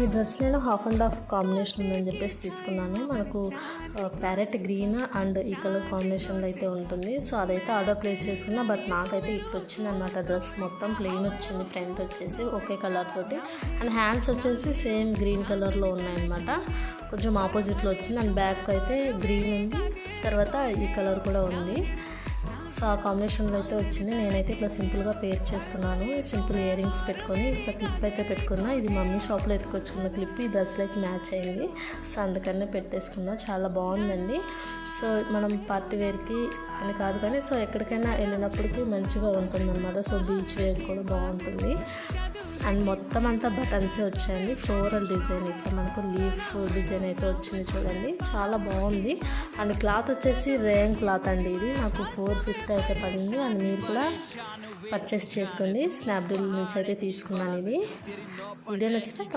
ఈ డ్రెస్ నేను half and half combination ఉందని చెప్పేసి తీసుకున్నాను. మనకు ప్యారెట్ గ్రీన్ అండ్ ఈ కలర్ కాంబినేషన్లో అయితే ఉంటుంది. సో అదైతే ఆర్డర్ ప్లేస్ చేసుకున్నా. బట్ నాకైతే ఇట్లా వచ్చింది అనమాట. డ్రెస్ మొత్తం ప్లెయిన్ వచ్చింది, ఫ్రంట్ వచ్చేసి ఒకే కలర్ తోటి అండ్ హ్యాండ్స్ వచ్చేసి సేమ్ గ్రీన్ కలర్లో ఉన్నాయన్నమాట. కొంచెం ఆపోజిట్లో వచ్చింది అండ్ బ్యాక్ అయితే గ్రీన్ ఉంది, తర్వాత ఈ కలర్ కూడా ఉంది. సో ఆ కాంబినేషన్లో అయితే వచ్చింది. నేనైతే ఇట్లా సింపుల్గా పేర్ చేసుకున్నాను. సింపుల్ ఇయర్ రింగ్స్ పెట్టుకొని ఇట్లా క్లిప్ అయితే పెట్టుకున్నా. ఇది మమ్మీ షాప్లో ఎత్తుకొచ్చుకున్న క్లిప్ ఈ డ్రెస్లకి మ్యాచ్ అయింది. సో అందుకనే పెట్టేసుకున్నా. చాలా బాగుందండి. సో మనం పార్టీ వేర్కి అని కాదు కానీ సో ఎక్కడికైనా వెళ్ళినప్పటికీ మంచిగా ఉంటుందన్నమాట. సో బీచ్ వేర్ కూడా బాగుంటుంది. అండ్ మొత్తం అంతా బటన్సే వచ్చాయండి. ఫ్లోరల్ డిజైన్ ఇట్లా మనకు లీఫ్ డిజైన్ అయితే వచ్చింది చూడండి, చాలా బాగుంది. అండ్ క్లాత్ వచ్చేసి రేయన్ క్లాత్ అండి. ఇది నాకు 450 అయితే పడింది. అండ్ మీరు కూడా పర్చేస్ చేసుకోండి. స్నాప్డీల్ నుంచి అయితే తీసుకున్నాను. ఇది వీడియో నచ్చితే